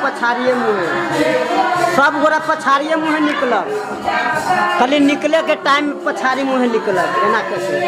पछाड़िए मुँहे, सब गोरा पछाड़िए मुँहे निकलक, खाली निकले के टाइम पछाड़ी मुँहे निकलक। एना कैसे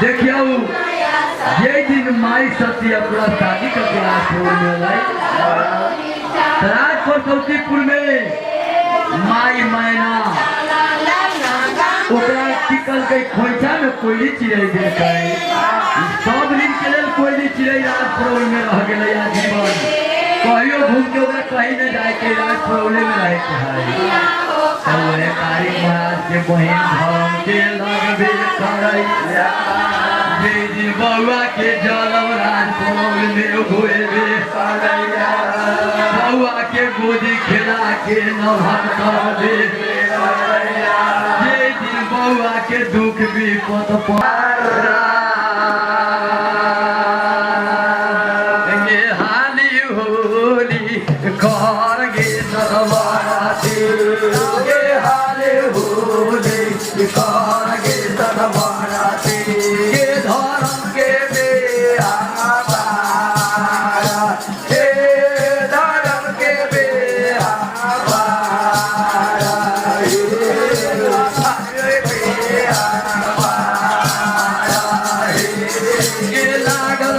देखियो ये दिन माई सती अपना शादी का क्लास में राजपुर सौतीपुर में माई मैना ओकरा टिकल के खोइछा में कोयली चिड़ै दे गए सब दिन के लेल कोयली चिड़ै राजपुर में रह गेलै आजीवन कहियो घूम के ओकरा कहीं न जाए के राजपुर में रहे के है तब तारीख महाराज के बहन धर्म के लगबे करै जे दिन बउआ के जलम राजपुर में होएबे करैया बउआ के गोदी खेला के नभन करबे करैया जे दिन बउआ के दुख विपद पारा गे हाली होली कर गे सरवाती गे हाली होली कर गे सरवाती गे धर्म के बेआ पारा हे धर्म के बेआ पारा हे बेआ पारा हे लागल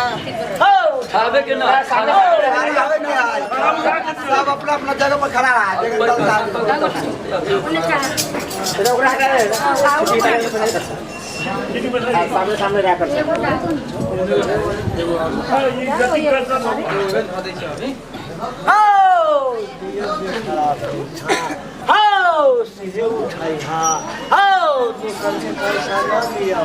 खावे के ना सब अपना अपना जगह पर खड़ा रहा सामने सामने रह कर सीधे उठाई हाँ निकल से पैसा न लिया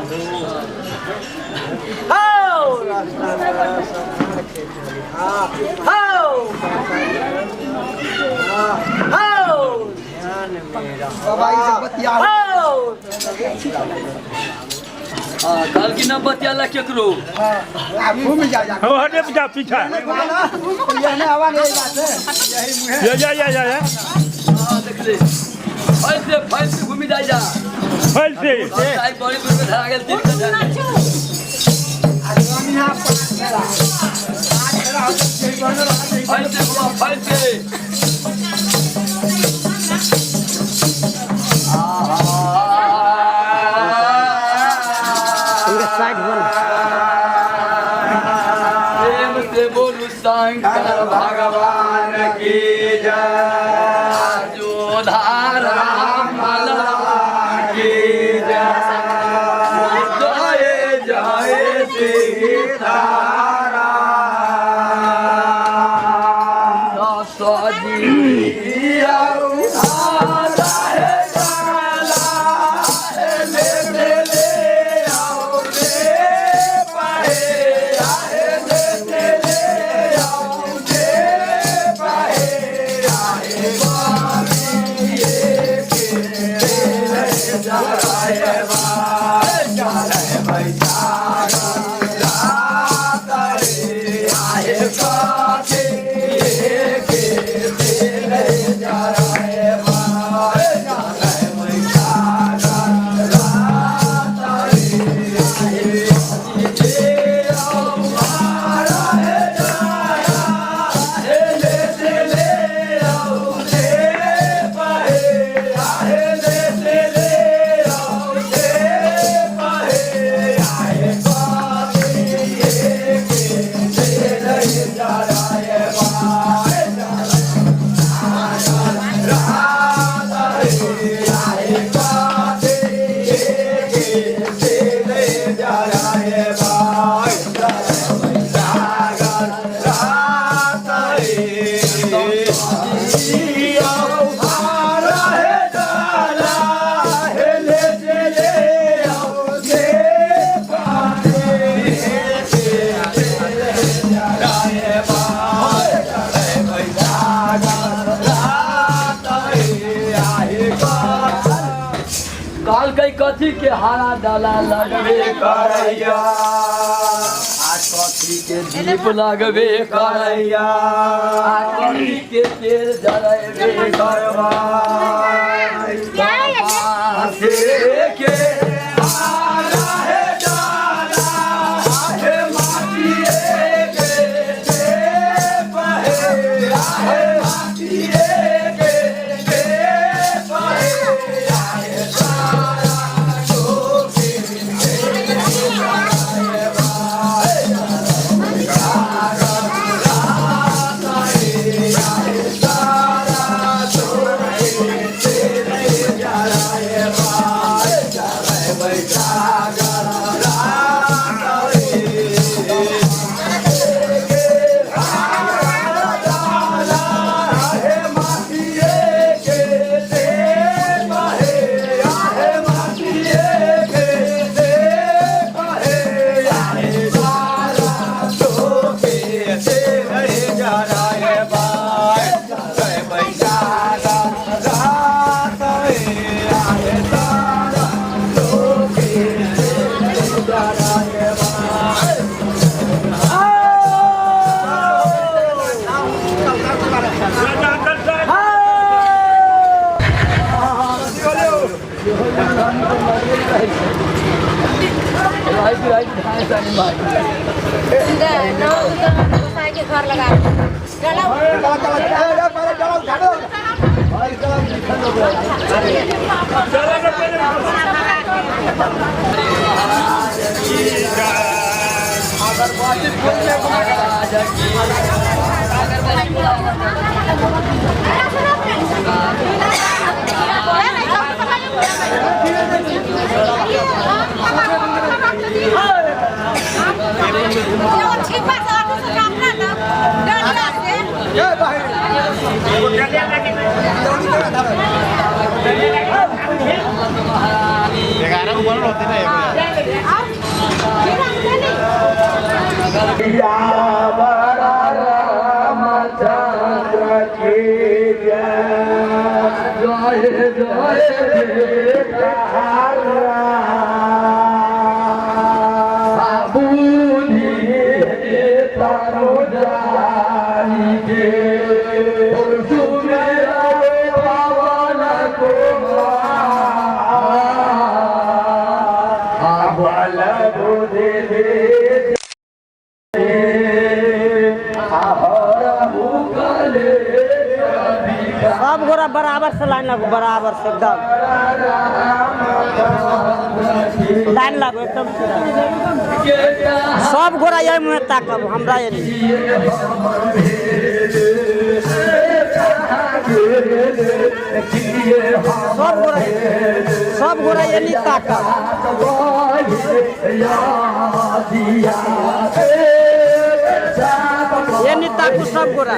कल की न बतियाला केकरो घूम जा पीछा देख ले फल से घूमी जा फल से बड़ी दूर में धरा गेल फल से प्रेम से बोलू शंकर भगवान की जय जो धारा की जय जय जय सीताराम Hey, कथी के हारा डाला लगबे करैया कथी के दीप लगबे करैया कथी के तेल जरैबे करबा के हारा है डाला है माटिए के पहे है माटिए के पहे है सारा टोके घर लगा सब गोरा बराबर से लाइन लगो बराबर से एकदम लाइन लगो एकदम सब गोरा ये मुँह ताकब हमरा ये सब गोरा ये नहीं ताकब ये नहीं ताकू सब गोरा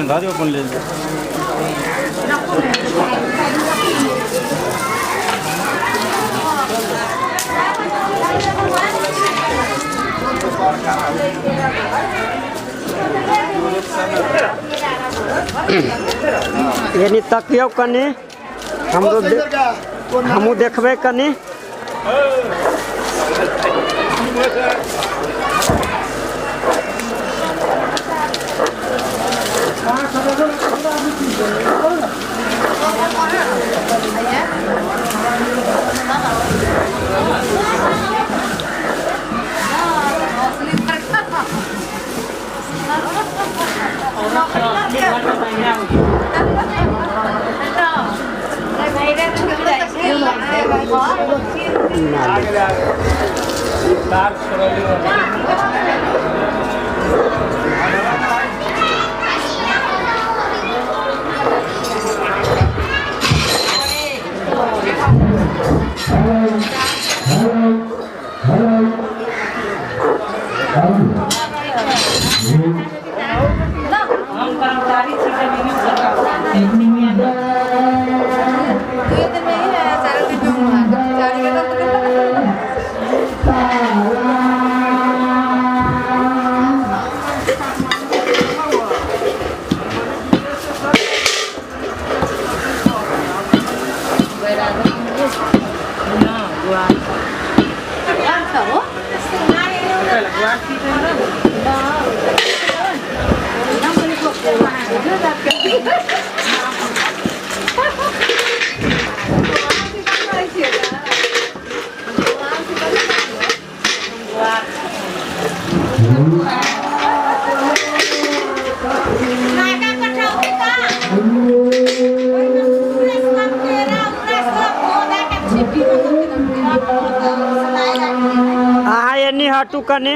दादी अपन ले लिया यानी तकियो कनी हमू देखबे कनी हटू कने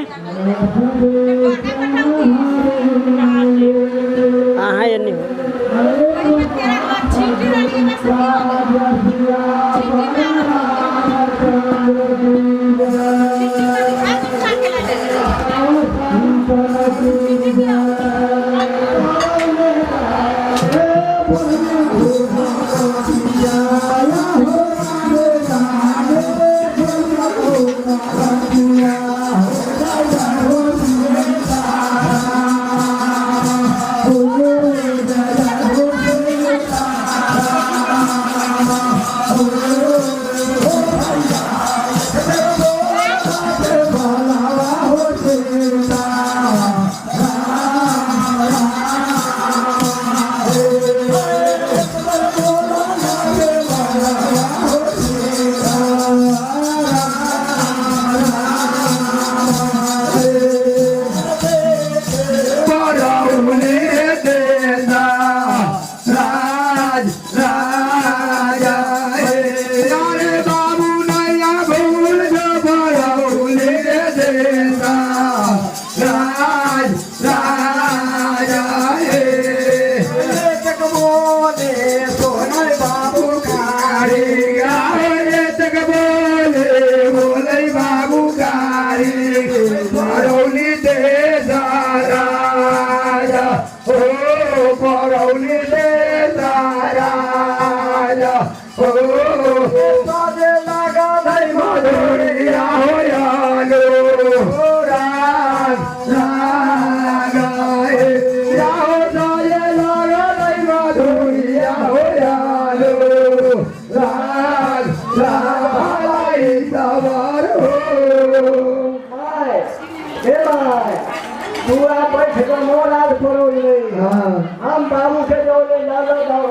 हम बाबू के जोड़े ना लगाओ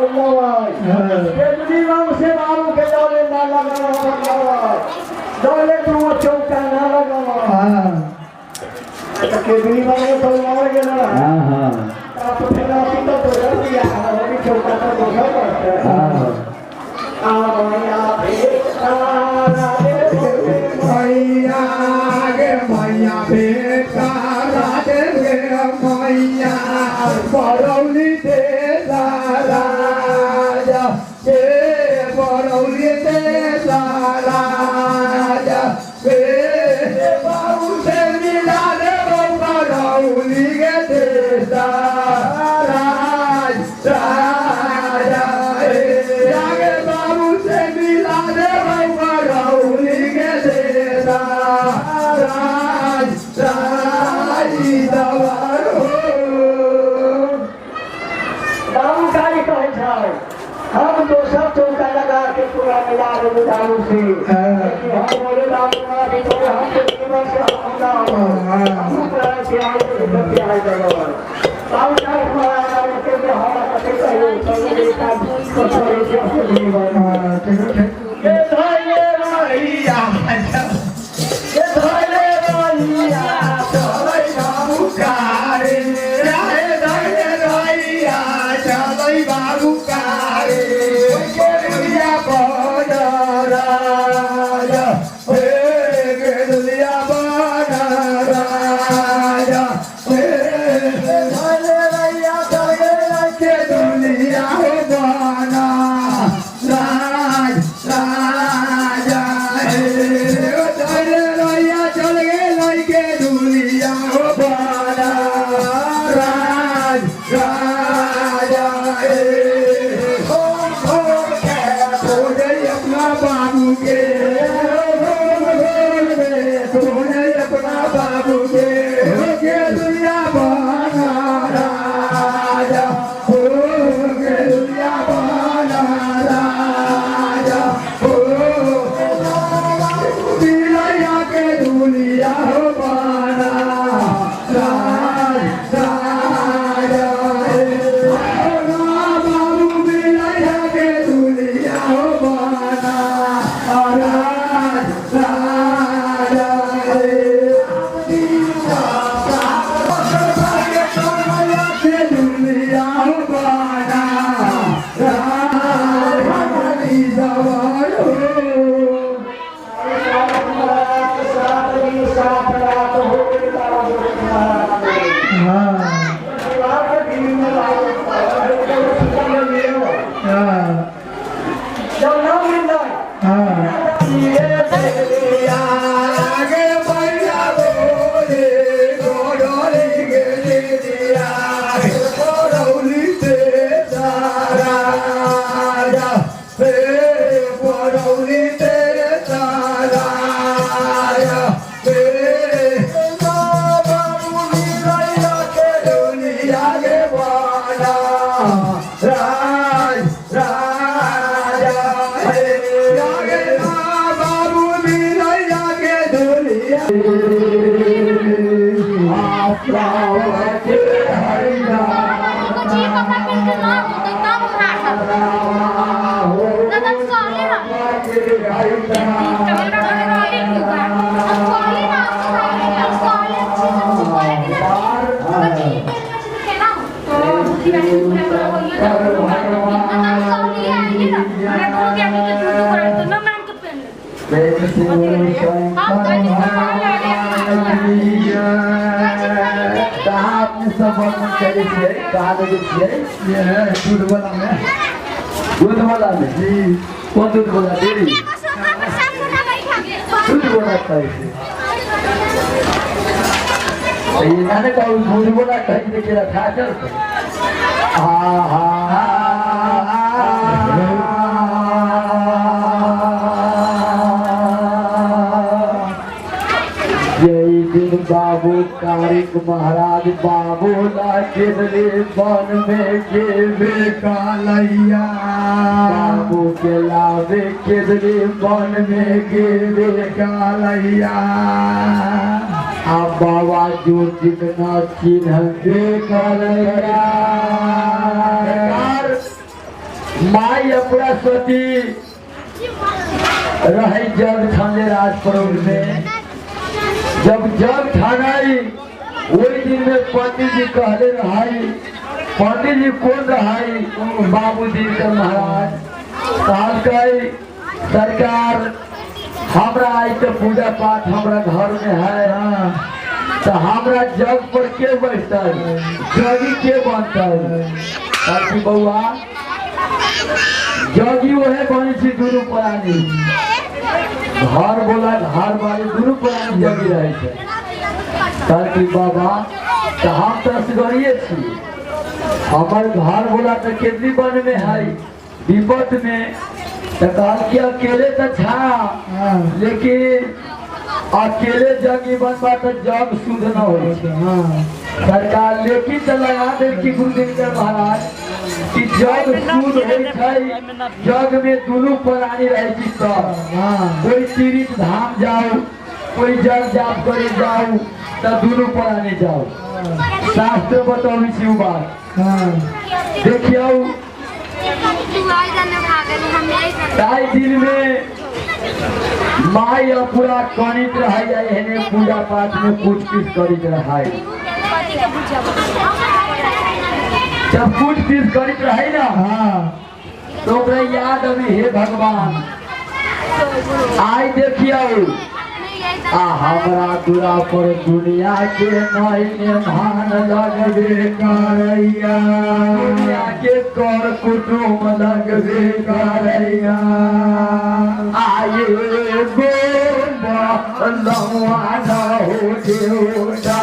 से बाबू के जोड़े ना लगाओ जोड़े तू चौका ना लगाओ तो केजरीवाल तो मार के ना आप फिर आप तो दिया है चौका तो बोला पड़ता है आया बेटा मैया बेटा राधे मैया बरौली दे राजा के बरौली दे राजा के बाबू बाबू काली कहे छै हम दोसर चौका लगा के पूरा मिला दे दारू से हम बोले बाबू ना भी हम जीवन से हम पूरा से आए तो क्या है जगह बाबू का हमारा के हम कते कहियो चलो का कसरे से जीवन के धैर्य रहिया के धैर्य रहिया चलै बाबू कारे रे धैर्य रहिया चलै बाबू कारे के दुनिया बड़ा राजा हे के दुनिया बड़ा राजा हे धैर्य रहिया चलै के दुनिया बड़ा राज राजा हे धैर्य रहिया चलै के दुनिया बड़ा राज राजा हे अपना बाबू के अपना बाबू के दुनिया बना राजा हो के दुनिया बना राजा हो दिलया के दुनिया बना राज राजा बाबू दिलया के दुनिया बना राज राजा के दुनिया बना दूध वाला में जी कौन दूध वाला डेरी दूध वाला कैसे ये नाने का दूध वाला कहीं के रखा चल बाबू कारिक महाराज बाबू लागे वन में के कालैया बाबू के लावे केदरी वन में के कालैया आ बाबा जो जितना चिन्ह के कालैया माई अपना सती रही जग थाने राजपुर में जब जग थानाई वही दिन में पंडित जी कहले रहाई पंडित जी कौन रहाई बाबू दिनकर महाराज कहल गई सरकार हमरा आई तो पूजा पाठ हमरा घर में है तो हमरा जग पर के बैठता जगी के बनता ताकि बउआ जगी वह बनी थी दुनू प्राणी घर बोला घर वाले दुनू प्राणी जगी रहे थे ताकि बाबा तो हम तो असगरिए छी हमार घर बोला तो कितनी बन में है विपत में तो कहल के अकेले तो छा लेकिन अकेले जग बनबा तो जग शुद्ध न हो सरकार लेकिन तो लगा दे कि गुरुदेव महाराज कि जग शुद्ध हो जग में दोनों प्राणी रहे कोई तीर्थ धाम जाओ कोई जल जाप करे जाओ तो दोनों प्राणी जाओ शास्त्र बताओ शिव बात देखियो ताई दिल में माई पूरा कनित रह जाए पूजा पाठ में कुछ करित रहे जब कुछ करित रहे ना तो याद अभी हे भगवान आई देखियो हमरा दूरा पर दुनिया के नई मान लगबे करैया दुनिया के कर कुटुम लगबे करैया आये गो लवाना हो देवता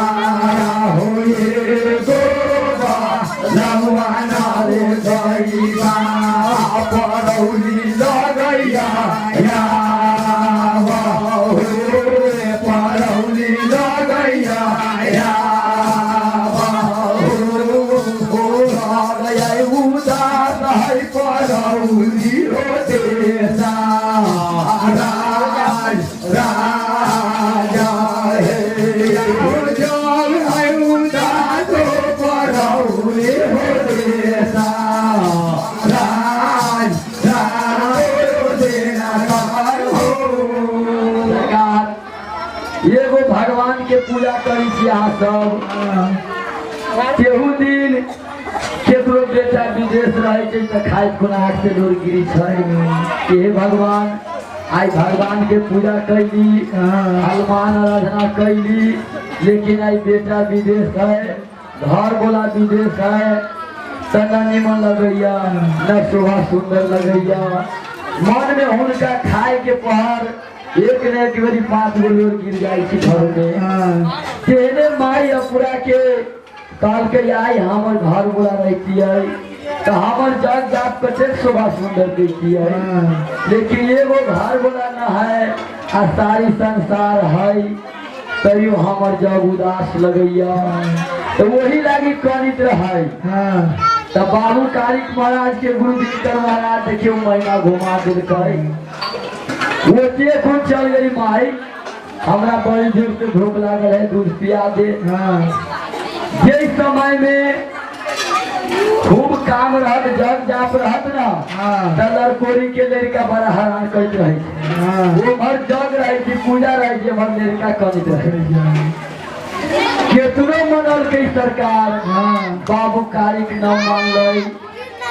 हो ये गो लवाना रे गईया परौली लगैया या भगवान के पूजा करी सब केहू दिन केकरो बेटा विदेश रहे तो खाए खुनाक से दूर गिरी हे भगवान आई भगवान के पूजा कैली हनुमान आराधना कैली लेकिन आई बेटा विदेश है घर बोला विदेश है तना निमन लगैया न शोभा सुंदर लगैया मन में हुनका खाए के पहर एक न एक बारी 5 गो लोग गिर जाए घर में तेने माई अपुरा के काल के आई हमर घर बोला रहती है तो हमर जग जाप कते शोभा सुंदर देखती है लेकिन एगो घर बोला न है आ सारी संसार है तैयो हमर जग उदास लगैया तो वही लागी कनित रहे तो बाबू कारिक महाराज के गुरु दिनकर महाराज देखियो महीना घुमा दिल वो खून चल गई माई हमरा बड़ी जोर से भूख लागल है दूध पिया दे जे समय में खूब काम रहत जग जाप रहत ना तो लड़कोरी के लड़का बड़ा हैरान करते रहे वो भर जग रहे थी पूजा रहे थी भर लड़का कनित रहे केतनो मनल के सरकार बाबू कारिक न मान लई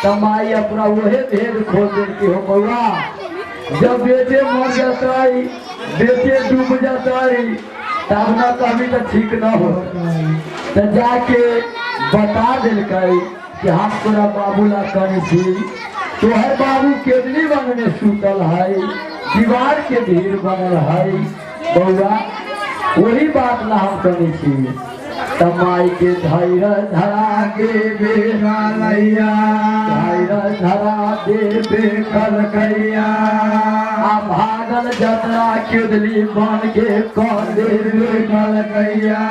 तो माई अपना वहे भेद खोल देती हो बउआ जब बेटे मर जाता बेटे डूब जाता तब न कभी तो ठीक न हो तो जाके बता दिल कि हम तोरा बाबू ला करी थी तोहर बाबू केतली बन में सुतल है दीवार के भीड़ बनल है बउआ वही बात ला हम करी थी तमाई के धैर्य धरा के बेरा लैया धैर्य धरा दे बेकल कैया भागल जतरा केदली बन के कले बेकल कैया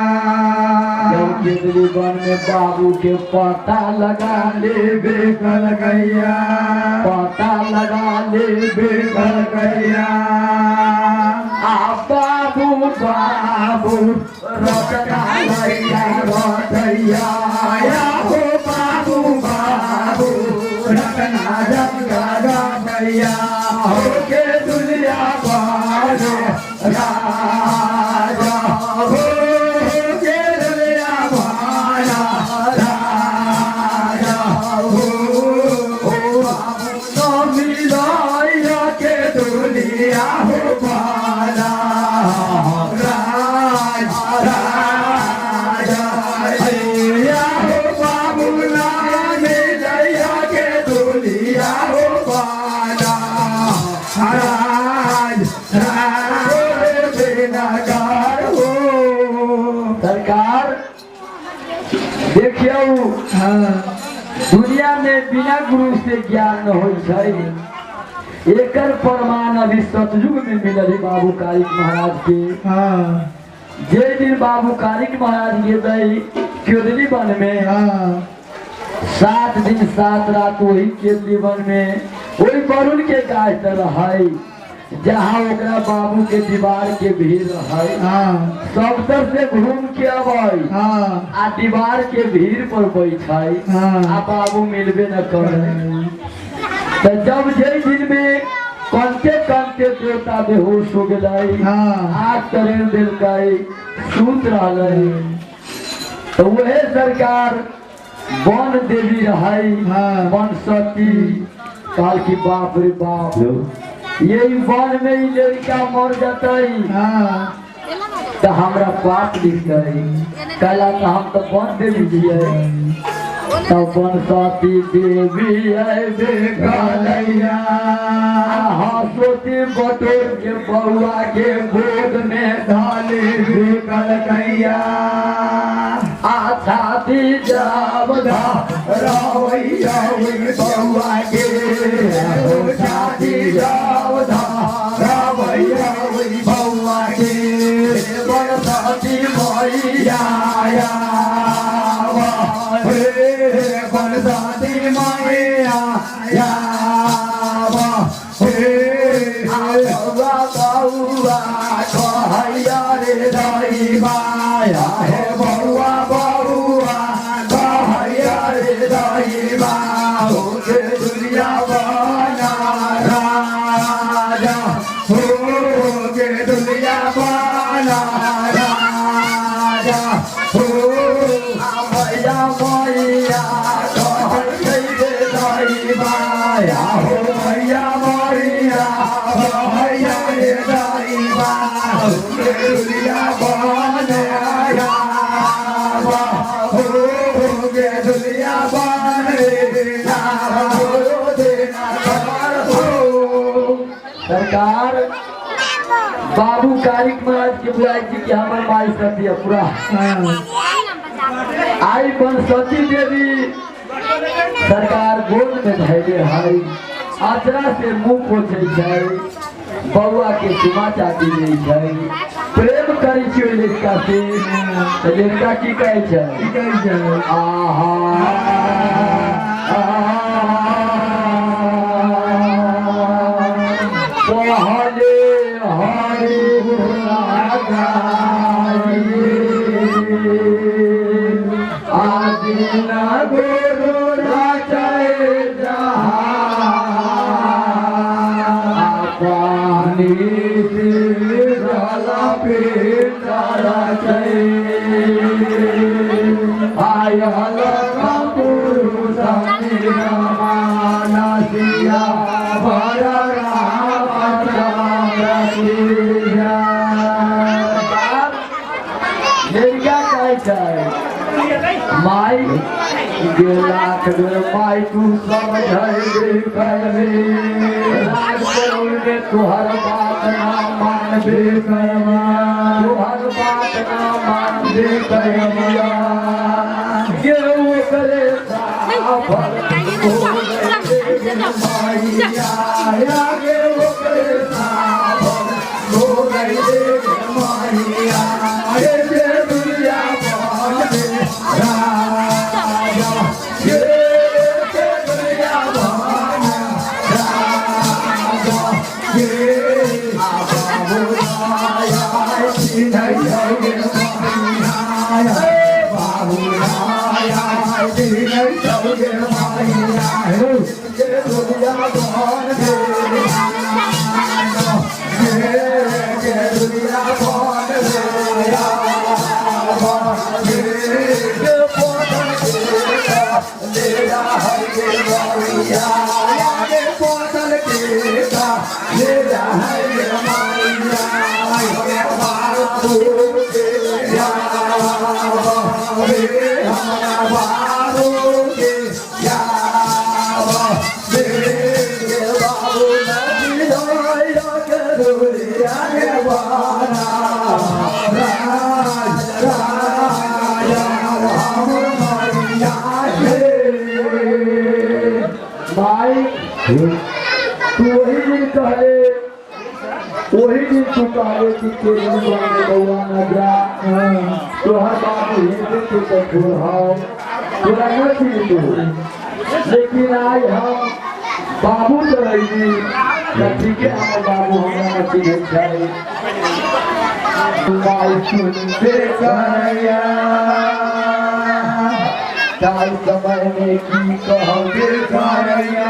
जब केदली बन में बाबू के पता लगा ले बेकल कैया पता लगा ले बेकल कैया बाबू बाबू रटना लैया रटैया हो बाबू बाबू रटना जगह रटैया हो के दुनिया बारे राजा हो के दुनिया बारा राजा हो बाबू तो मिलाया के दुनिया हो बारा सरकार देखियो दुनिया में बिना गुरु से ज्ञान न हो एकर प्रमाण अभी सतयुग में मिलल बाबू कारिक महाराज के। जे दिन बाबू कारिक महाराज गए केदली वन में 7 दिन 7 रात वही केदली वन में वही वरुण के गाछ तर रहे जहाँ ओकरा बाबू के दीवार के भीड़ रहे सब तरफ से घूम के अबे आ दीवार के भीड़ पर बैठे आ बाबू मिलबे न करे। तो जब जे दिन में कंते कंते देवता बेहोश हो गए आग तरेर दिल गए सूत रहे तो वह सरकार वन देवी रही वन सती काल की बाप रे बाप यही वन में ही लड़का मर जाता तो हमरा पाप लिख गई कहला तो हम तो वन देवी दिए तब वन सती देवी हसोती बटोर के बउआ के गोद में डाले कलकैया अच्छा दी जाब रवैया बउआ के शादी जाब रवैया बउआ के वन सती मैया बनसाती मैया बउआ कहैया रे दाई माया हे बउआ बउआ कहैया रे दाई माओ के दुनिया बना राजा हो के दुनिया बना राजा हो मैया मैया कहैया रे दाई माया हो मैया मैया कहैया रे दाई माओ के दुनिया बना हो के दुनिया सरकार बाबू कारिक महाराज के बुलाई थी कि हमारे माई सती है पूरा आई बन सती देवी सरकार गोद में धैले है आचरा से मुंह पोछे है बउआ के चुमा चाटी दै है प्रेम करी छै लड़का से लड़का की कहै छै आहा कहले हरि आदिना गुरु राचाए पानी जला पे तारा आयल पुरुष मानसिया भरा माई लाख माई तू समझे तुहर बात ना मानबे करवा तुहर बात ना मानबे करवा गेहूं करे साफल हो गए माईया गेहूं करे साफल हो गए माईया दुनिया तू वही दिन कहले वही दिन तू कहले कि केजरीवाल में बउआ न जा तो हर बात हिंदू के कठोर हो पूरा न थी तू लेकिन आज हम बाबू चलेगी ठीक है हमारे बाबू हमारा नची नहीं जाए माई सुनते कन्हैया ताई समय में की कहोगे कन्हैया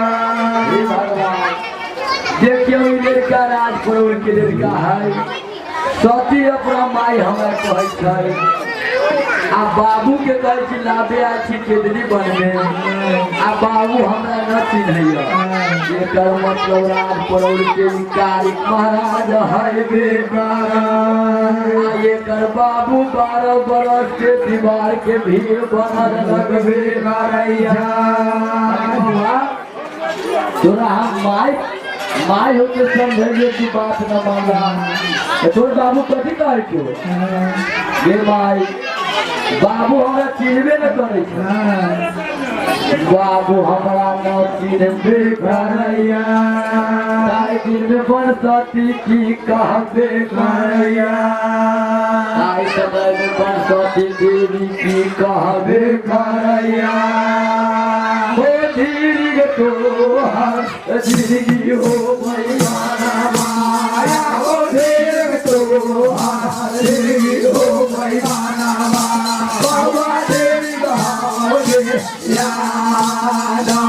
हे भगवान देखिए लड़का राजपुर के लड़का है सती अपना माई हमारा कहै छै आ बाबू के कहै छी लाबे आ छी केदली बनबे आ बाबू हमरा न चिन्हैया एकर मतलब राजपुर के कारी महाराज है बेकार एकर बाबू 12 बरस के दीवार के भीड़ बनल लगबे करैया तोरा हम माई होके समझे की बात न माना तोर बाबू कथी कहै छो गे माई बाबू हमरा चिन्हबे न करे छै बाबू हमरा न चिन्हबे करैया ताई दिन में बन सती की कहबे करैया ताई समय में बन सती देवी की कहबे करैया हो धीरे तो हर जिंदगी हो मैयाना माया हो धीरे तो हर जिंदगी हो मैयाना बाबा देवी गाओगे यादा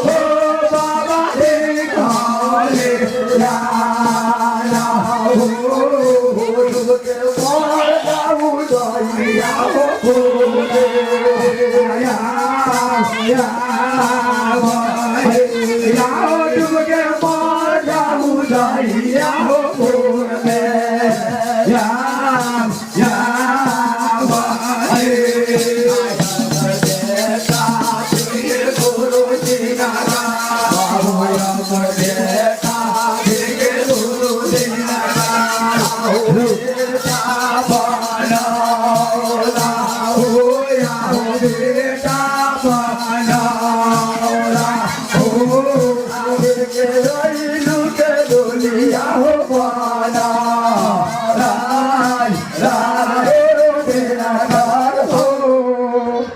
हो बाबा देवी गाओगे यादा हो के मार गाऊ दइया हो या के मार गाऊ दइया हो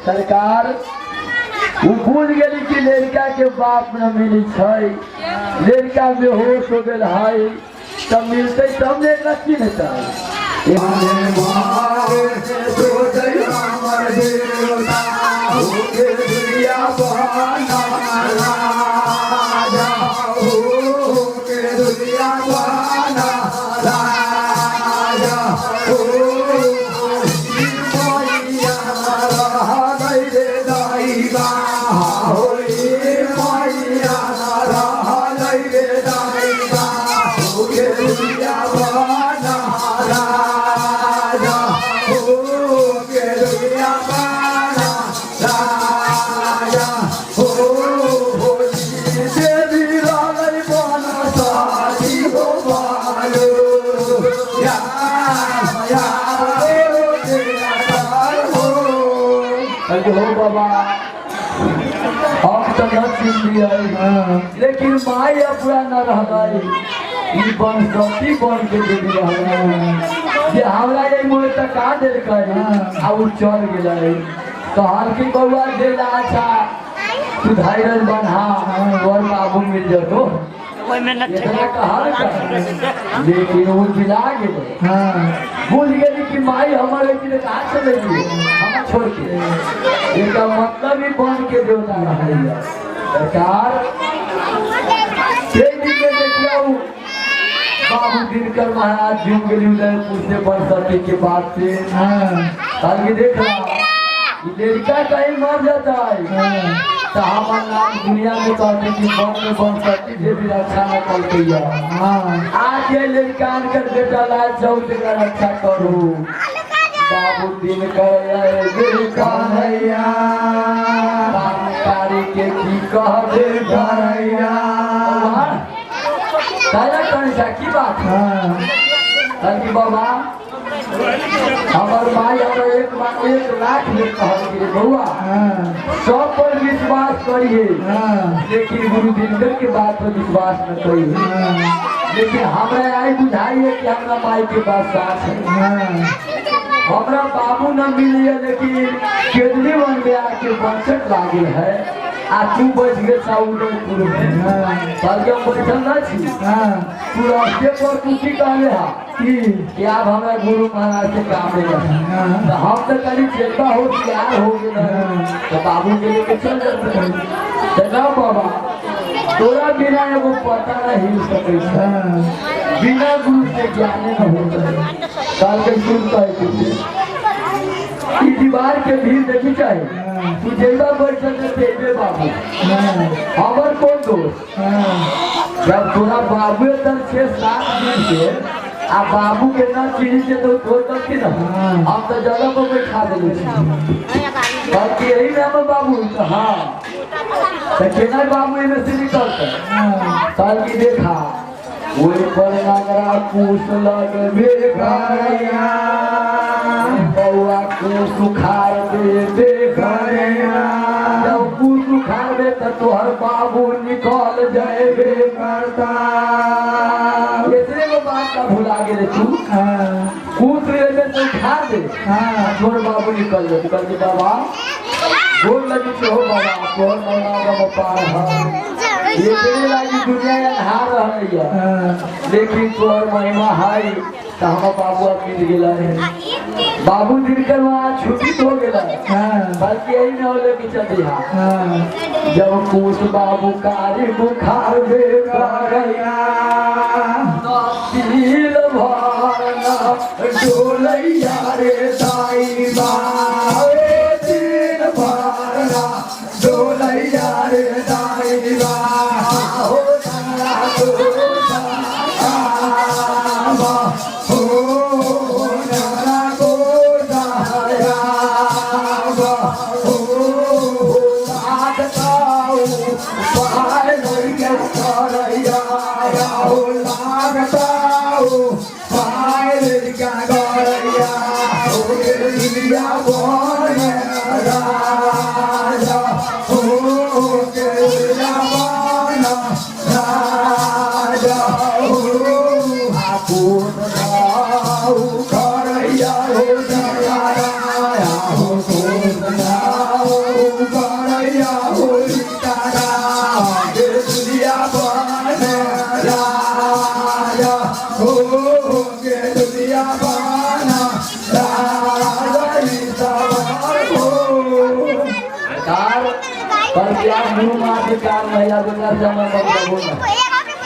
सरकार भूल गेली कि लड़का के बाप न मिली छै लड़का बेहोश हो गेल है तब मिलते तब ने एकरा चिन्हता हो बाबा हम तो न चिन्ह लेकिन माई अपना न रह बनती बन के देवी रह हमरा मुँह तक का दिल आ उ चल गए कहल की बउआ दे अच्छा तू धैर्य बना और बाबू मिल जाओ लेकिन वो बिला गए भूल गई कि माई हमारे कहा चले हम छोड़ के एक मतलब ही बन के देवता रहा सरकार बाबू दिनकर महाराज झूम गए उदयपुर से बरसती के बाद से कल देख रहा लड़का कहीं मर जाता है तो हमारा नाम दुनिया में कहते कि बन सकती से भी रक्षा न कर आज ये लड़का कर बेटा लाल चौक का रक्षा करो बाबू दिन कन्हैया के की कहबे करैया की बात है बाबा हमार माई हमरा एक बार 1 लाख में कहल कि बउआ सब पर विश्वास करिए लेकिन गुरु दिनकर के बात पर विश्वास न करिए। लेकिन हमरा आई बुझाइए कि हमरा माई के पास साथ है। हमरा बाबू न मिलिए लेकिन केजरीवाल में आके बचत लागल है आ तू बच गए साउदपुर में हम बैठल न छी तू रास्ते पर तू की कहले हा कि आप हमारे गुरु महाराज से काम ले तो हम तो कभी चेता हो तैयार हो गए तो बाबू के लेके चल जाते ना बाबा तोरा बिना एगो पता न हिल सके बिना गुरु से ज्ञाने न होता काल के सुनता है तुझे दीवार के भीड़ देखी चाहिए तू जेबा बैठ सकते बाबू हमार कौन दोस्त जब तोरा बाबू तक 6-7 दिन से आ बाबू के ना चीनी से तो छोड़ सकती ना हम तो जगह पर बैठा देते बाकी यही नाम बाबू तो हाँ तो केना बाबू इनमें से निकलते साल की देखा वही पर नगरा पूछ लग बेगाया बउआ को सुखार दे जब को सुखार दे तो तोहर बाबू निकल जाए करता इसलिए वो बात का भुला गए तू कूद रहे तो उठा दे तोहर बाबू निकल जाए कर दे बाबा बोल लगी हो बाबा तोहर मौना पार ये लागी दुनिया हार रही है लेकिन तोहर महिमा है तो हम बाबू मिल गया है बाबू दिनकर वहाँ छुट्टी हो गया बल्कि यही न हो लेके चल जब कुछ बाबू कारी बुखार दिल भरना डोलैया रे दाई दिल भरना डोलैया रे दाई हो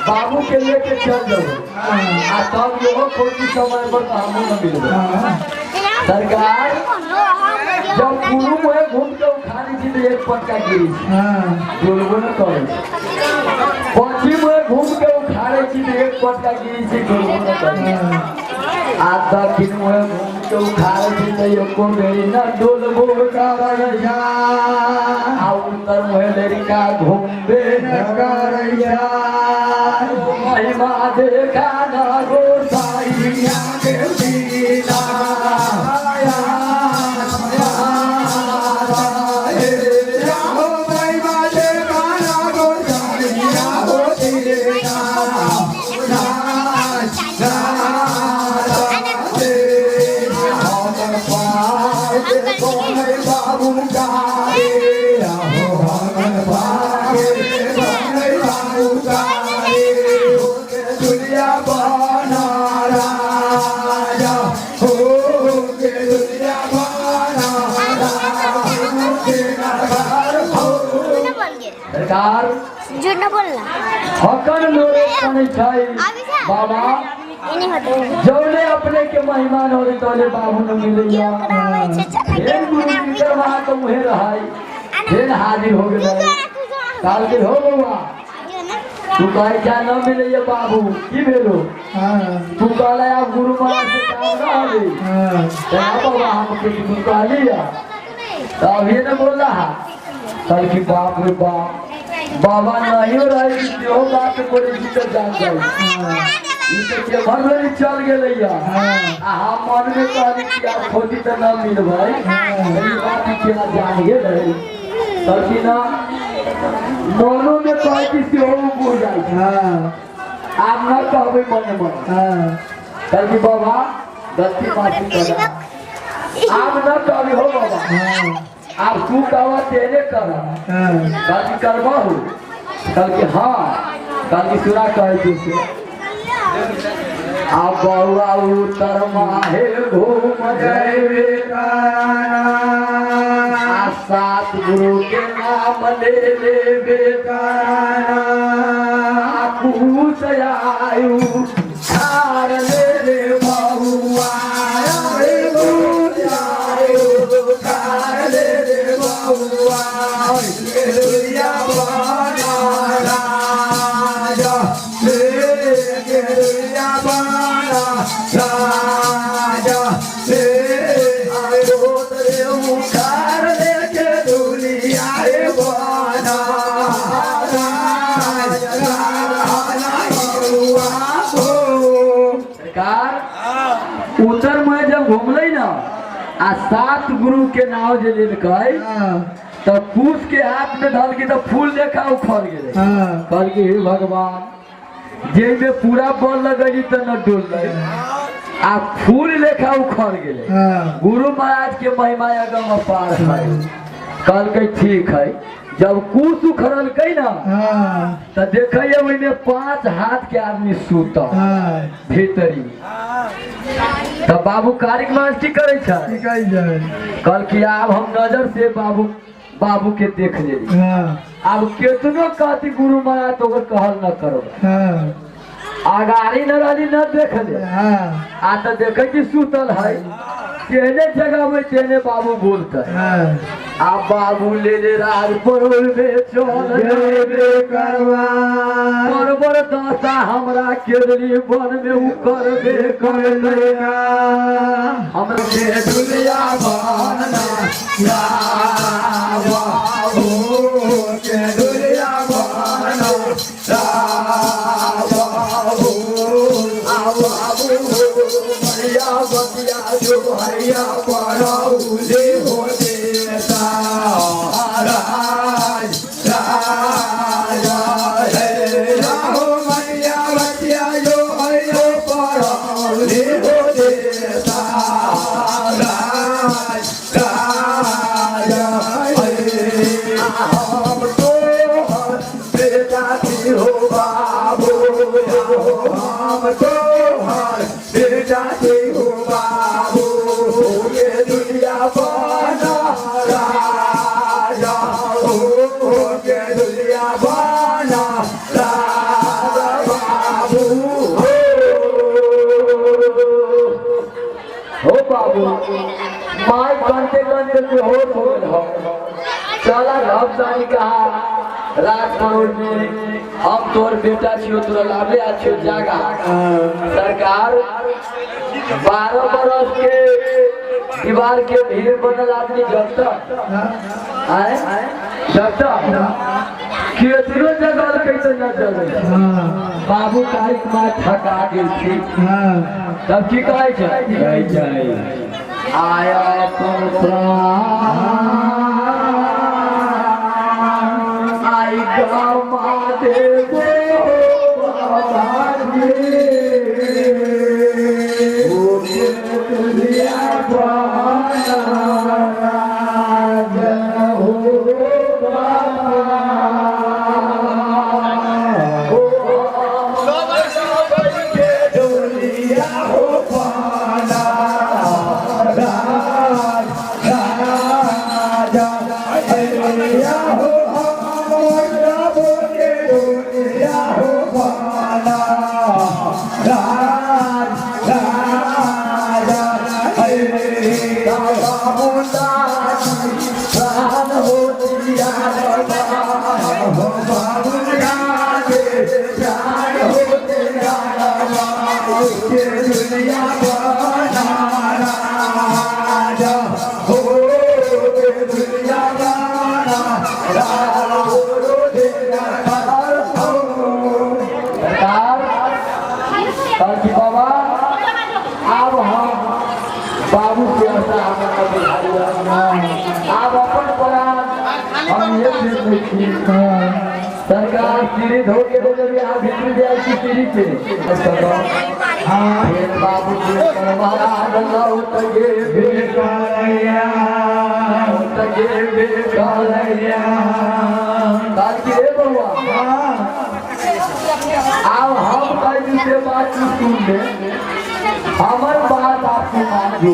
बाबू के लेके चल जाओ तब लोगों को समय पर हम न मिले सरकार जब गुरु में घूम के उखाड़ी थी तो एक पटका गिरी लोगों ने करे पश्चिम में घूम के उखाड़े थी तो एक पटका गिरी थी लोगों ने करे आ दक्षिण में घूम के उखाड़े थी तो एको मेरी न डोलबो करैया आ उत्तर में लड़का घूमबे न करैया महिमा देखा न गोसाइया के पीला झूठ न बोलना हकन लोरे कने छै बाबा जौने अपने के मेहमान होले तोले बाबू न मिलैया एक गुरु के वहां तो मुहे रहाई फिर हाजिर हो गए काल के हो बउआ तू कहे जा न मिलैया बाबू की भेलो तू कहला आप गुरु महाराज से काम न होले तो बाबा हम के तू कहलिया तो अभी न बोल रहा कल की बाप रे बाप बाबा नहीं रही जो बात को जान जाए के घर में चल गए हम मन में कहली कि आप खोजी तो न मिल भाई बात के जान गए सकी ना मनो में कह कि से हो बुझ जाए आप न कहबे मन मन कल की बाबा गलती माफी कर आप न कहबे हो बाबा आप तू कहवा तेरे कर कल की करवा हो कल की हाँ कल की सुना कह तुझसे अब बउआ उतर माहे घूम जाए सात गुरु के नाम ले ले बेकाना पूछ आयु छार ले रे बउआ छार ले रे बउआ दुनिया बना राजा दुनिया बना राजा उखाड़ लेके दुनिया बना उतर में जब घूमल ना आ सात गुरु के नाव जे लेलकै तब पूछ के हाथ में धल के तब फूल देखा उखड़ गए कल के हे भगवान जे में पूरा बल लगली तो न डोल आ फूल लेखा उखड़ गए गुरु महाराज के महिमा अगम अपार है कल के ठीक है जब कुछ उखड़ल कई ना तो देखिए में 5 हाथ के आदमी सूता भीतरी तब बाबू कारिक मास्टी करे कल की अब हम नजर से बाबू के देख ले अब केतनो कहती गुरु महाराज तो कहल न करो अगारी न रही न देख ले आ तो देखे कि सुतल है तेने जगह में तेने बाबू बोलता आ बाबू ले ले राज परोल में चल करवा बरबर दशा हमरा केरली वन में उ करबे करेगा हमरा के दुनिया बनना या बाबू के दुनिया बनना जो भैया पड़ौले हो देता राज राजा है राहो मैया बतिया जो भैया पड़ौले हो देता राज राजा हम तो बेटा की हो बाबू हम तो बेटा की हो बाबू ये दुनिया बना राजा हो के दुनिया बना राजा बाबू हो बाबू माय बनते बनते तो हो चला अब जानी कहा रात करोड़ में हम तोर बेटा छियो तोरा लाभे अच्छो जागा सरकार 12 बरस के दीवार के भीड़ बनल आदमी जगता जगता केतनो जगह कैसे न जगे बाबू कारिक माँ थका गेल थी तब की कहे छै आया तुम प्राण आई गामा देवो बाबा जी ओ दुनिया बना राजा हो बाबा के दुनिया हो बना राजा पानी से सरकार सीढ़ी धो के तो जब यहाँ भीतर दिया की सीढ़ी पे हाँ बाबू के महाराज लौ तगे बेकालैया तगे बेकालैया बात की रे बउआ आओ हम कहीं से बात सुन ले हमार बात आपको मानो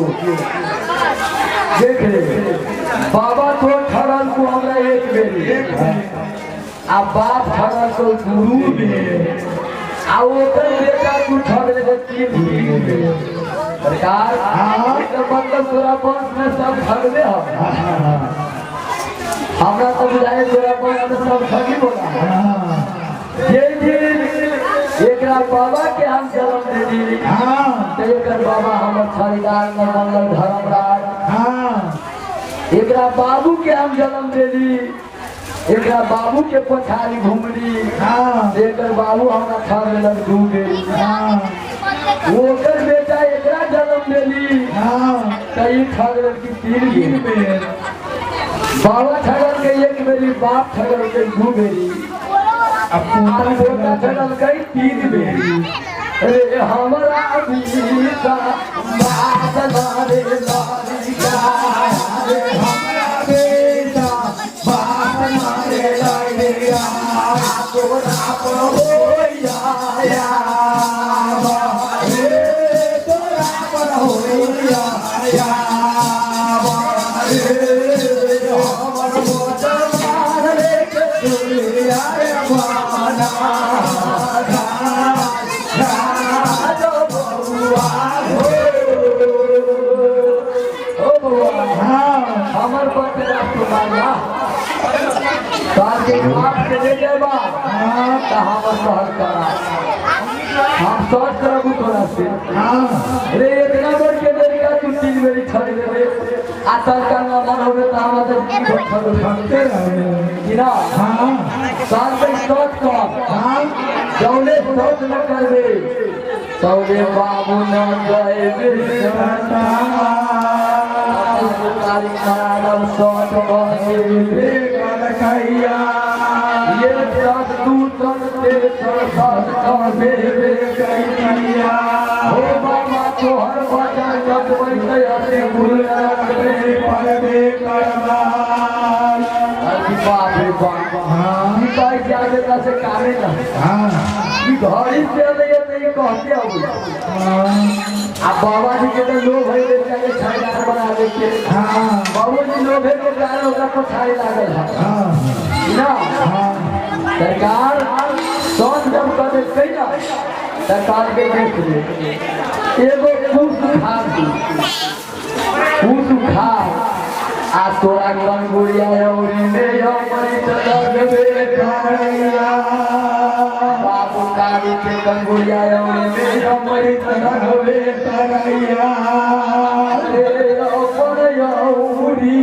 देख ले बाबा तो ठहरन को हमरा एक बेर आ बाप ठहरन को गुरु में आ ओकर बेटा तू ठहर ले तीन सरकार तो मतलब तोरा वंश में सब ठगले हमरा तो बुझाए तोरा वंश में सब ठगी बोला एकरा बाबा के हम जन्म देली तो एकर बाबा हमर छारीदार न मंगल धर्मराज एकरा बाबू के हम जन्म देली एकरा बाबू के पछाड़ी घुमली एकर बाबू हमरा छाड़ देलक दू बेर ओकर बेटा एकरा जन्म देली तो ई छाड़ की तीन बेर बाबा छाड़ल के एक बेरी बाप छाड़ल के दू बेरी चल गई तीन बेरी अरे हमारा बीता बात रे लारिका अरे हमारा बेटा बात मारे लारिका तोरा पर होया रे तोरा पर होया हमर मोटर मारे के दुनिया रे हमर बच्चा तुम्हारा आपके ले जाएगा तो हम सहज करा हम सहज करबू तोरा से रे इतना बड़ के देगा तू तीन बेरी छड़ देबे आ सरकार ना मन होबे तो हम तो छड़ते रहे ना साल पे सोच कर जौले सोच न करबे तौले बाबू न गए बिरसना कारी मानव सोच बने कलकैया ये सब तू चलते सरकार का मेरे कैया हो बाबा तो हर वचन जब वैसे अपने गुरु रे परबे करबा बाप रे बाप भाई क्या देता से कामे ना ई घड़ी से ले नहीं कहते अब अब बाबा जी के तो लोग है ले जाके छाईदार बना देते बाबू जी लोग है के कारण ओकरा को छाई लागल है ना सरकार सोच जब कर दे ना सरकार के देख ले एगो फूस खा आ तोरा कन गुड़िया औरी में हमरी तरफ बेटा बाबू काली के कन गुड़िया औरी में हमरी तरफ बेटा रे अपन औरी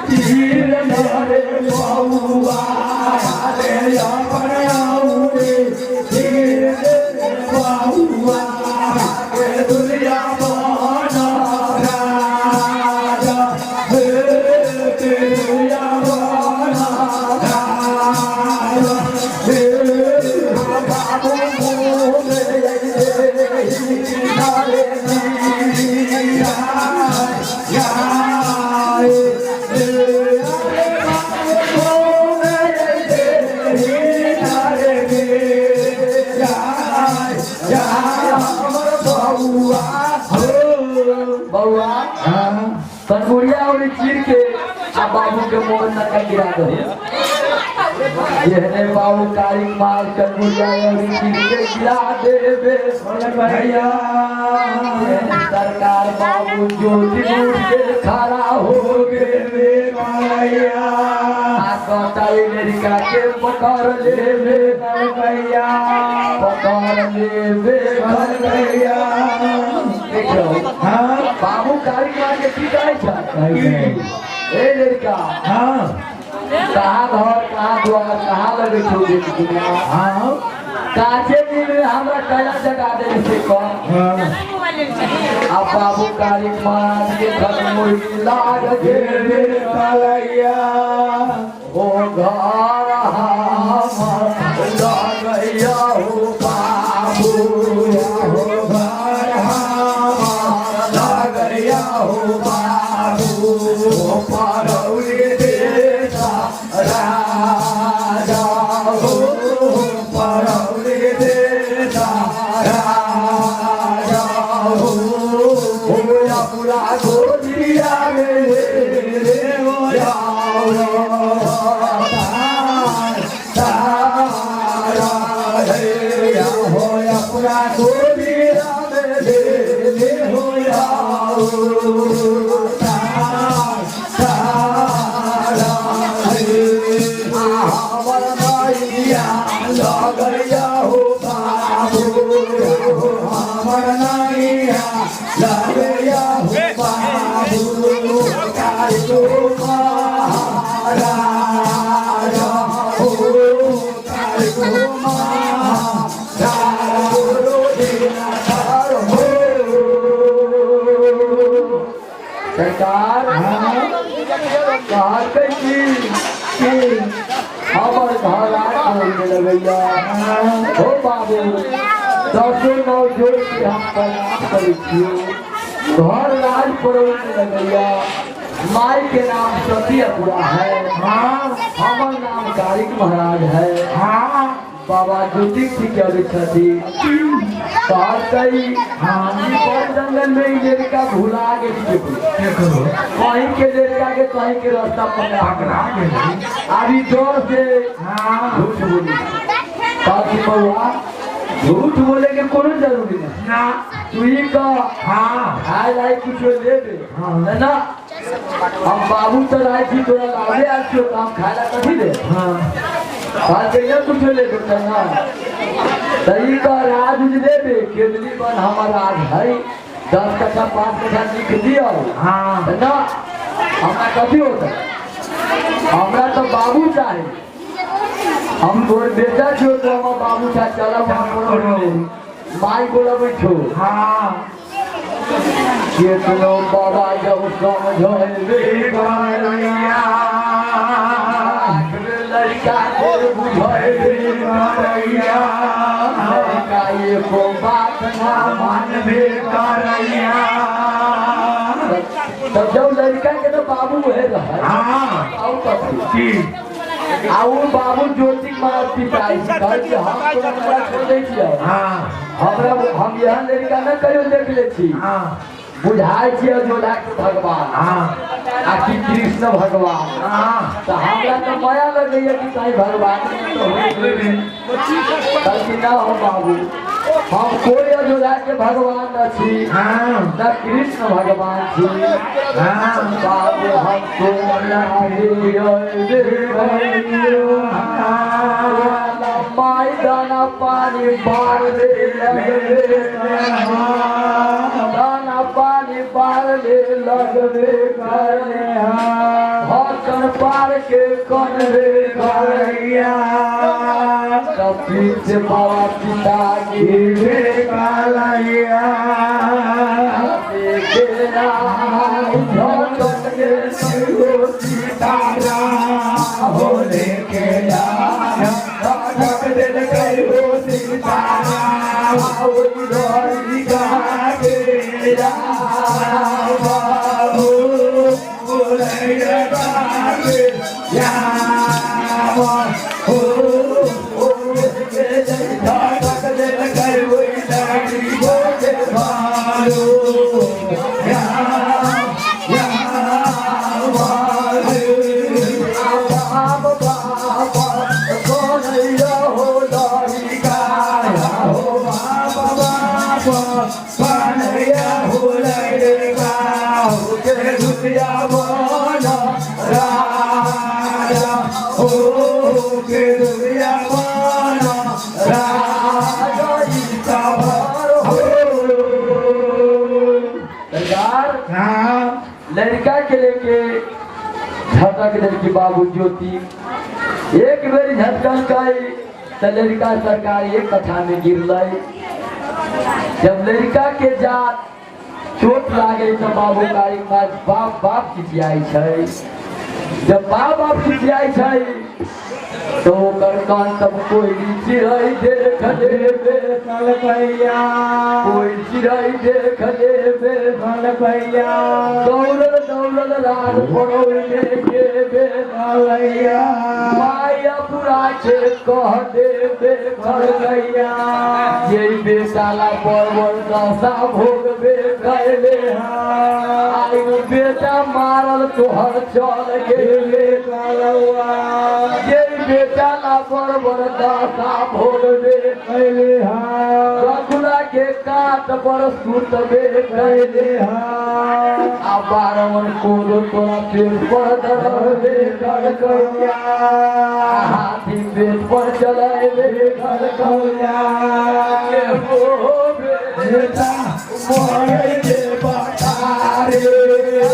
तीर मारे बाबूआ रे अपन औरी तीर बाबूआ के दुनिया बना राजा कनगुड़िया और चीर के आ बाबू के मोर न का गिरा दो ये बाबू कारिक माल कनगुड़िया और चीर के गिरा देबे भैया सरकार बाबू ज्योति उठ के खड़ा हो गए भैया आ कटाई लड़का के पकड़ लेबे भैया पकड़ लेबे भैया देखो बाबू कारिक माल के की कहै छै ए लड़का कहाँ घर कहाँ द्वार कहाँ लगे छोड़े काचे दिन में हमरा कला जगा दे से कौन अब बाबू कारिक मार के घर मुर्गी लाग गे कलैया ओ सरकार हमर घर लगैया हो बाबू 10 जोड़ के हम प्रणाम करै छियै घर राज पड़ोस लगैया माई के नाम सती अपुआ है हमर नाम कारिक महाराज है बाबा ज्योति के अभी जंगल में लड़का भुला गए कहीं के लड़का के कहीं के रास्ता पकड़ा अभी जोर से झूठ बोली ताकि बउआ झूठ बोले के कोनो जरूरी नहीं तू ही खाए लाई कुछ ले दे है ना हम बाबू तो राय थी तोरा लावे आज क्यों काम खाए ला कथी दे बात करिए कुछ ले दे ना सही का राज दे दे केदली बन हमारा राज है 10 कट्ठा 5 कट्ठा लिख दियो है ना हमरा कथी होता हमरा तो बाबू चाहे हम तोर बेटा छो तो हम बाबू चाहे चला माई बोला बैठो ये तो बाबा जब समझो लड़का को बुझे लड़का ये को बात ना मानबे करैया तब जब लड़का के तो बाबू है आउ बाबू ज्योति महाराज पिताई घर के हम तो हमरा छोड़े छियै हमरा हम यहाँ लड़का न कहियो देख ले छी बुझाई छियै जोड़ा के भगवान आ कि कृष्ण भगवान तो हमरा तो माया लगैया कि ताई भगवान तो होई ना हो बाबू हम कोई अजोड़ा के भगवान न छी न कृष्ण भगवान छी बाबू हम माई दाना पानी बार ले दाना पानी बार ले लगबे करे हसन पार के कन रे करैया तब पीछे बाबा पिता गिरे कालैया तेरा झटक के सिरो सीतारा हो लेके झटक दे कहो सीतारा ओ डोरी गागे बाबू बोले गागे या हो लड़का के लेके झटक लड़की बाबू ज्योति एक बेर झटकन कई तो लड़का सरकार एक कथा में गिरल जब लड़का के जात चोट लागे तो बाबू कारी बाप बाप चिचियाई छे जब बाप बाप चिचियाई छे तो कान तब कोई चिड़ै देख लेबे कलकैया कोई चिड़ै देख लेबे कलकैया दौड़ल दौड़ल रात पड़ोले के बेलैया माया पूरा के कह देबे कलकैया ये बेचाला परवर दशा भोग बे कैले आई बेटा मारल तोहर चल गेले कालवा ये बेटा ना बड़ दासा भोगबे कैले रखुला के काट पर सुत बे कैले आ बारवन को तोरा पेड़ पर धरबे कर करिया हाथी पेट पर चलाए बे कर करिया के हो बेटा मोरे के बातारे के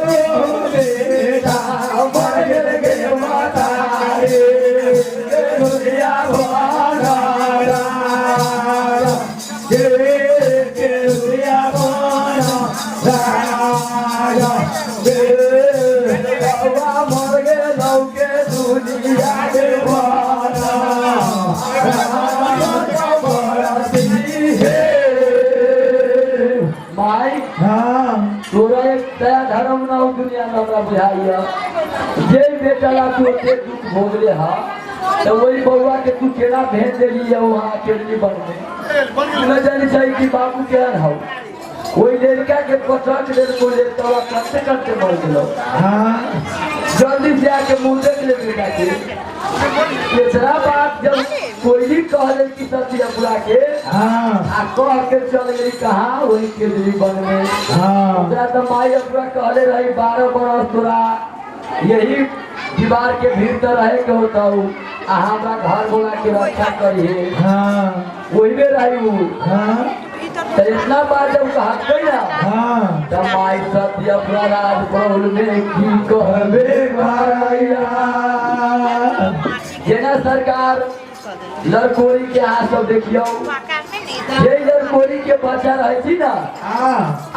हो बेटा मोरे के बातारे के दुनिया भरा के दुनिया भरा मर गे लौके दुनिया के भरा माई तोरा एक दया धर्म ना दुनिया में हमरा बुझाइया जे बेटा ला तू के दुख भोगले हा तो वही बउआ के तू केना भेज देली है वहां केली बनने न जानी चाहिए कि बाबू के हो कोई लड़का के पसंद दे को लड़का करते करते मर गेलो जल्दी से आके मुर्दे के बेटा के दूसरा बात जब कोई कहले कि सतिया बुला के आ कह के चल गई कहां वही के दिली बन में ओकरा त माई अपना कहले रही 12 बरस तोरा यही दीवार के भीतर रहे के होता हूँ हमरा घर बोला के रक्षा करिए वही में रही हूँ तो इतना बात जब कहते ना तब माई सत्य अपना राज प्रभु में की कहबे भरैया जेना सरकार लड़कोरी के हाथ सब देखियो ये लड़कोरी के बच्चा रहे थी ना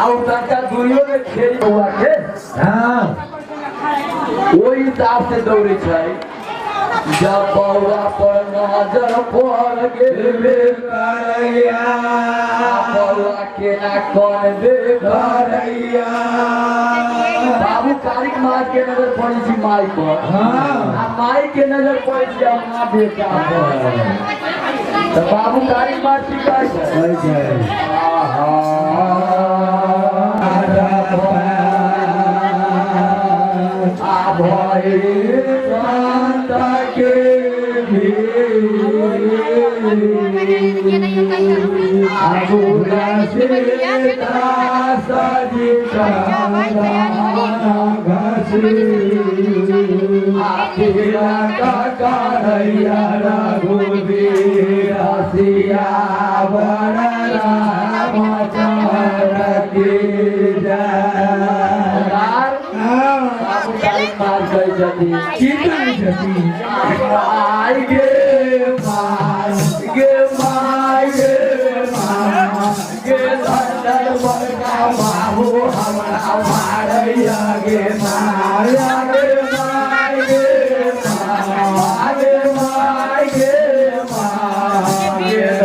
और तनका दूरियों में खेल हुआ के वही हिसाब से दौड़े छै जब बउआ पर नजर पड़ गेले करैया बउआ के ना करबे करैया बाबू कारिक मार के नजर पड़ी थी माई पर आ माई के नजर पड़ी थी अपना बेटा पर तो बाबू कारिक मार की कहै भय कांता के आगुरा से सजी आखिरा का करैया रघुवीर सिया वर रामचंद्र की आई गे लंदन बड़का बाबू हमरा मारैया गे माया गे माय गे माय गे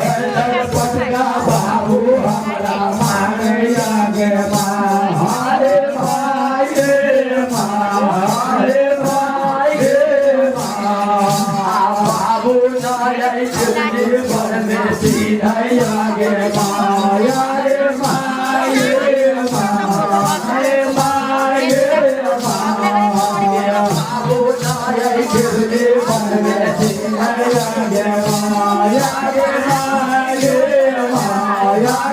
लंदन बड़का बाबू हमरा मारैया गे माय बाबू नाया जीवन में सीधैया गे माया रे माये बाबू नाया जीवन में सीधैया गे माया गे माया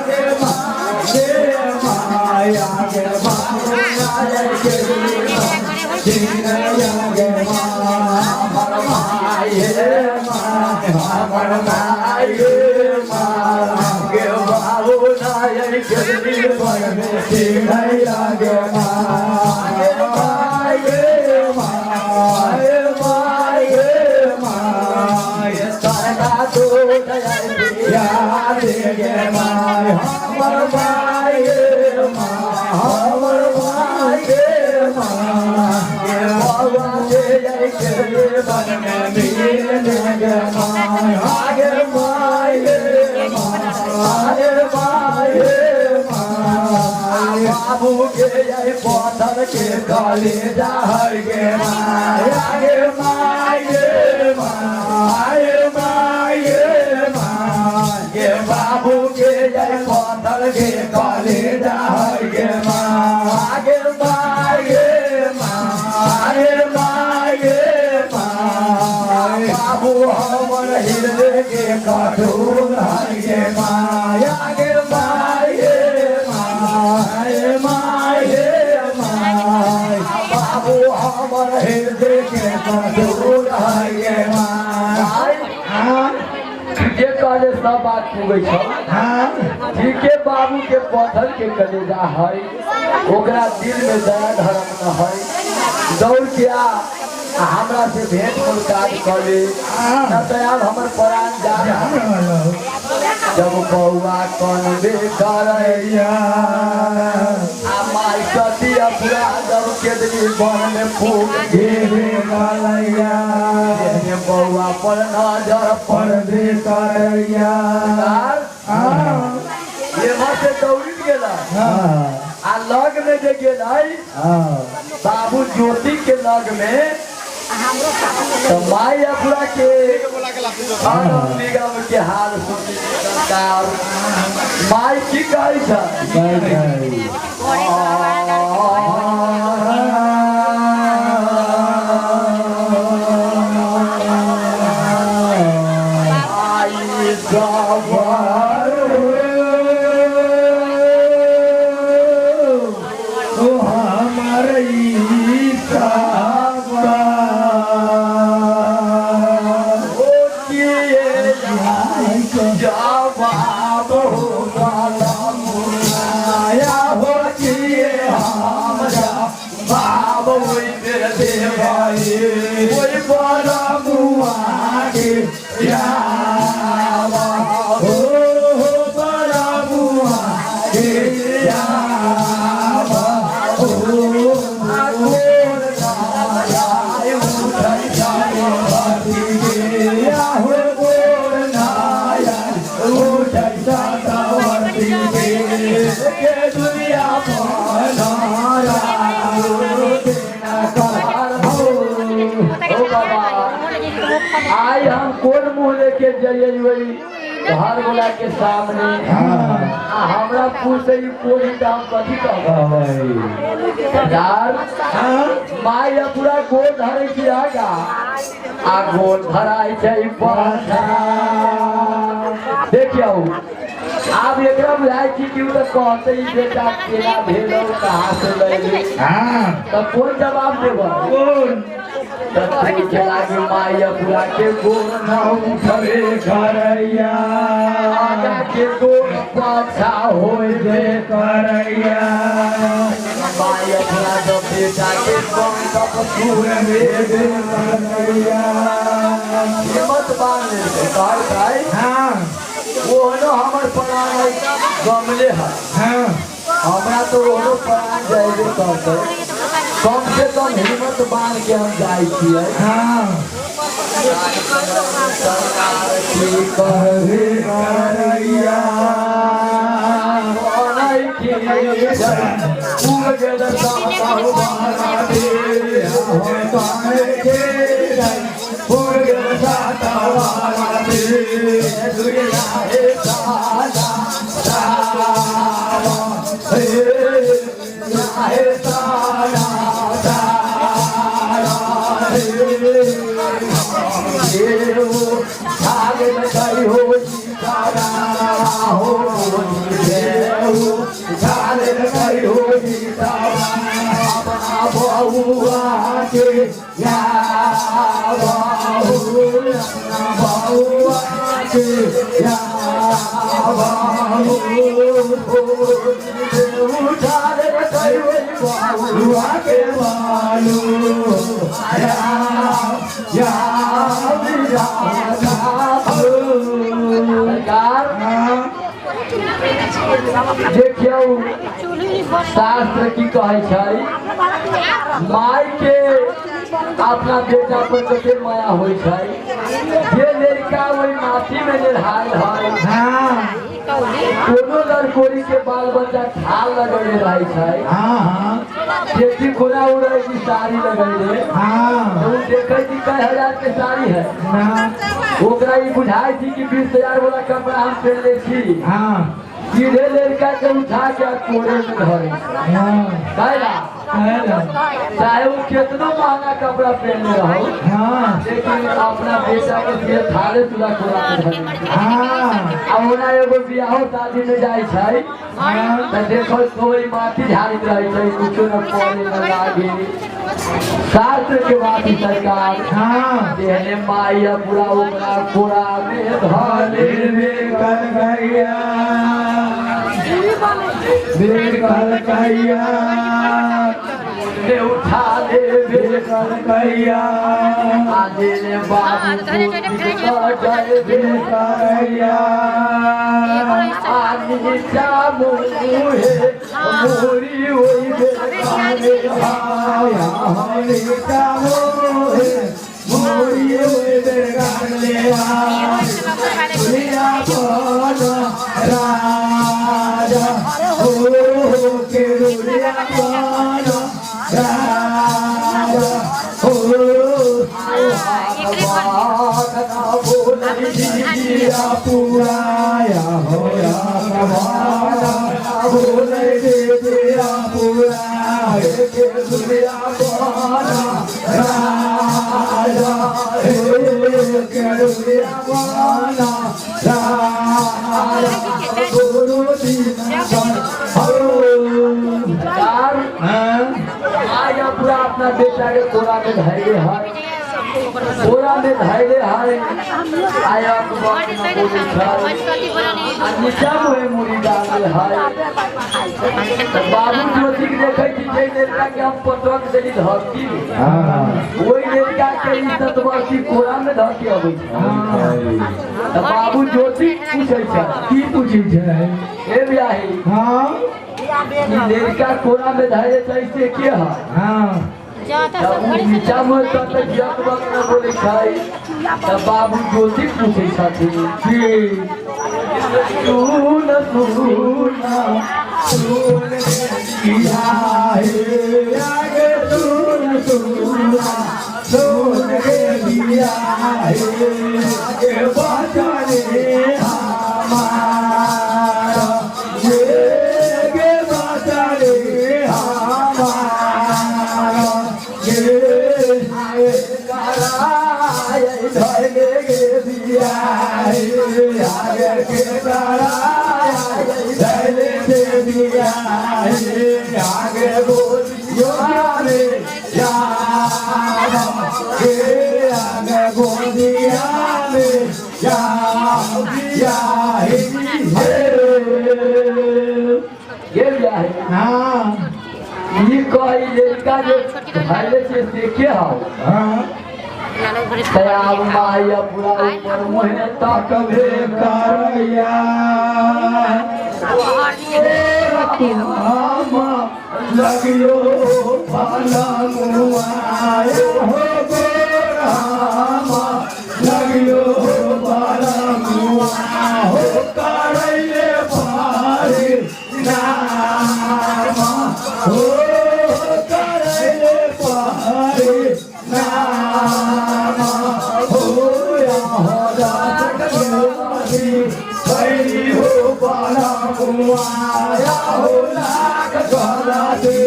गे माया गे बाबू नाया सीधैया गे गे बाबू नाया जीवन में सीधैया गे बाबू के पत्थर के काले जाहर गे माया गे माये बाबू के पत्थर के काले हृदय के मधुर है जे कहले सब बात पुगै छ ठीक है बाबू के पत्थर के कलेजा है ओकरा दिल में दया धर्म न है दौड़ के आ हमरा से भेंट मुलाकात कर ले न दयाल हमर प्राण जा जब बउआ कौन बेकरैया आ माई सती अपना जब केदली बन में फूक घेरे गलैया ये बउआ पर नजर पर बेकरैया ये मत दौड़ गेला आ लग में जे गेलै बाबू ज्योति के लग में तो माई अपना के निगम के हाल सुनी सरकार माई की कहै छ आई हम कौन मुँह लेके जाइए वही घर वाला के सामने हमरा पूछे कोई काम कथी कहर माई पूरा गोल धरे की आगा आ गोल धराई छै देखियो आप एकरा बुझाई छी कि तो कहते ही बेटा केला भेलो कहाँ से ले तो कौन जवाब देबो लागे माया पूरा के गोर न उठबे करैया आगा के गोर पाछा होय जे करैया माया पूरा जब बेटा के कौन तब सूर में करैया हिम्मत बांधे कहै छै वो न हमर प्राण गमले है हमरा तो वो प्राण जाइबे करते कम से कम हिम्मत बांध के हम जाए देखियो शास्त्र की कहै छै माई के अपना बेटा पर कते माया होइ छै जे लड़का वही माटी में निर्हाल है कोनो लड़कोरी के बाल बच्चा खाल लगले रहे छै खेती खुला उड़े की साड़ी लगले तो देखे कि कई हजार के साड़ी है ओकरा ई बुझाई थी कि 20,000 वाला कपड़ा हम पहन ले छी सीधे लड़का के उठा के कोरे में धरे चाहे वो कितना महंगा कपड़ा पहने रहो लेकिन अपना बेटा के लिए थाले तुला कोरा में धरे ओना एगो बियाह शादी में जाय छै त देखो कोई माटी झाड़ी रहे छै कुछो न पड़े न लागे शास्त्र के बात सरकार देहने माया पूरा उमरा पूरा में धाले में कर गया बेकल कैया ने उठा ले बेकल कैया आजे ने बाबू जय बेकैया आनी जामू है मोरी ओई बेकाले आया हनी जामू है मोरी ओई बेकाले आया दुनिया बोलो राजा ओ के दुनिया बोलो राजा ओ पुराया होया कमाना बोले दिया पुरा के दुनिया बोला राजा के दुनिया बोला राजा गुरु दीना आया पूरा अपना बेटा के कोरा में धैर्य है कोरा में धैर्य है आया निचा में मुड़ी डाल है बाबू ज्योति के देखे कि जे नेता के हम पटक देली धरती वही नेता के इज्जत वर्ती कोरा में धरती अबै त बाबू ज्योति पूछै छै की पूछै छै ए बियाही हां नेता कोरा में धैर्य कैसे के है हां नीचा में तक जग बक न बोले खाई तब बाबू ज्योति पूछे साथी कि सुन किया है आगे सुन के दिया है आगे बचाने हमारा ये बचाने आगे बोलियो आगे बोलिया ये कोई लड़का जो पहले से देखे हो तयाब माया पूरा ऊपर मोहे तक भे करैया हम लगियो पाला मुआयो हो गोराम लगियो पाला मुआ हो करैले पारे नाम हो करैले पारे नाम हो या हो जात बैरी हो पाला मुआया हो लाख गलाते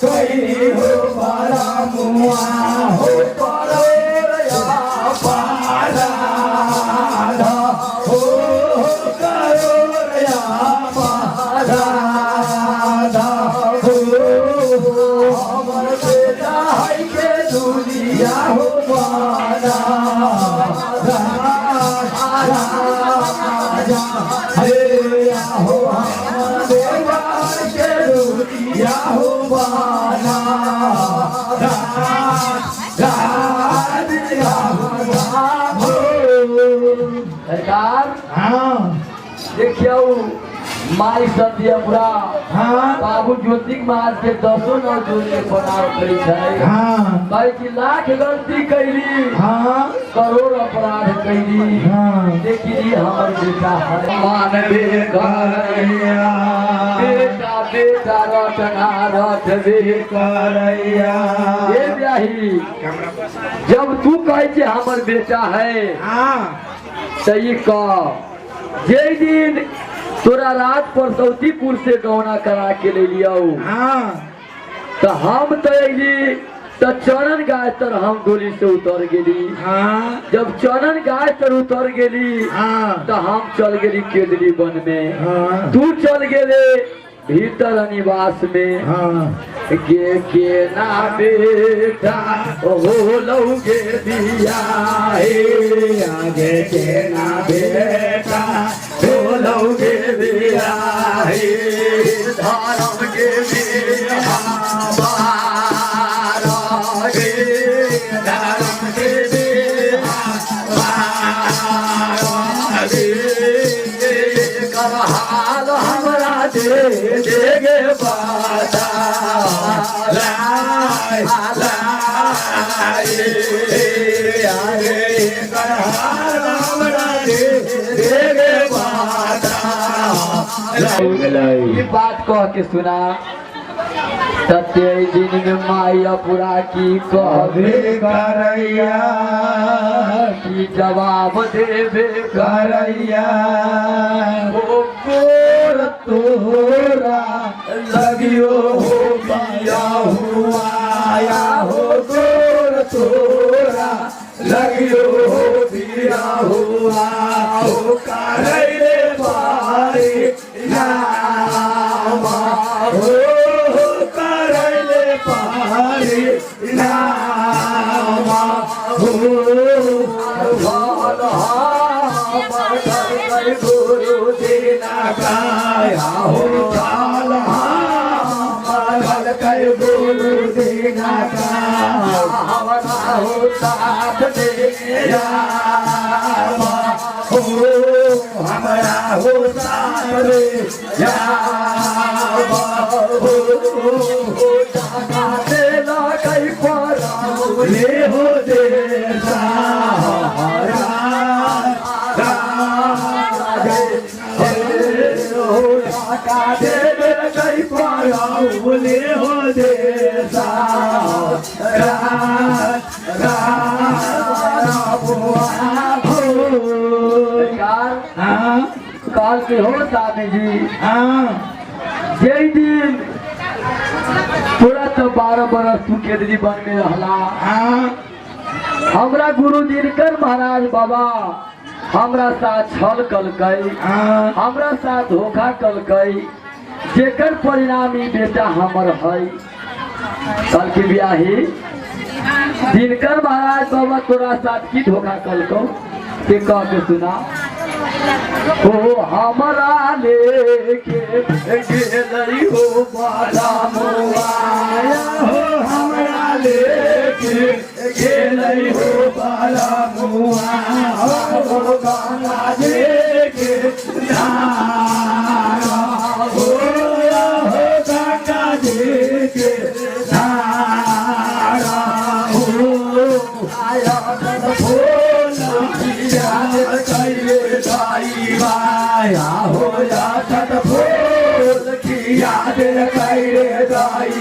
बैरी हो पाला मुआ हो परोया पाला हो करोया पाला हो हमर बेटा है के दुनिया हो पाला हरे हो के दुनिया हो बाना सरकार देखियो माई सत्य पूरा बाबू ज्योति महाराज के 10 नौ जोड़े बनाव करी भाई की लाख गलती कैली करोड़ अपराध कैली देखिए हमर बेटा मानवे करैया बेटा बेटा रटना रटबे करैया ये ब्याही जब तू कहे छे हमर बेटा है सही कह जे दिन तोरा रात परसौतीपुर से गौना करा के ले लिया तो हम तो अली तो चरण गाय तर हम डोली से उतर गेली जब चरण गाय तर उतर गेली तो हम चल गेली केदली वन में तू चल गेले भीतर निवास में हाँ के ना बेटा हो लौगे दिया आगे के ना बेटा हो लौगे दिया धर्म के धर्म के हाल हमरा देगे बाता ये बात कह के सुना सत्य दिन में माया पूरा की कहबे करैया की जवाब देवे करैया ओ गोर तोरा लगियो हो बिया हुआ आया हो गोर तोरा लगियो हो बिया हुआ हो करैले पारी नामा हो करैले पारी नामा हो गुरु दीना काया हो काल हाल कर गुरु दीना काया हो साथ दे हो हमारा हो साथ रे हो जाना दे ना कई पारा ले हो दे सहारा दे कई पारा बोले हो दे काल के हो स्वामी जी यही दिन पूरा तो 12 बरस तू केदरी बन में रहला हमरा गुरु दिनकर महाराज बाबा हमरा साथ छल कलकई हमरा साथ धोखा कलकई जेकर परिणाम ई बेटा हमर है कल के ब्याही दिनकर महाराज बाबा तोरा साथ की धोखा कलको के कह के सुना ओ हमरा लेके गेलई हो बाला मोआया हो हमरा लेके गेलई हो बाला मुआ हो गाना लेके धारा हो गाना लेके धारा हो आया भोला याद कइले दाई बाया हो या छत फूल की याद कइले दाई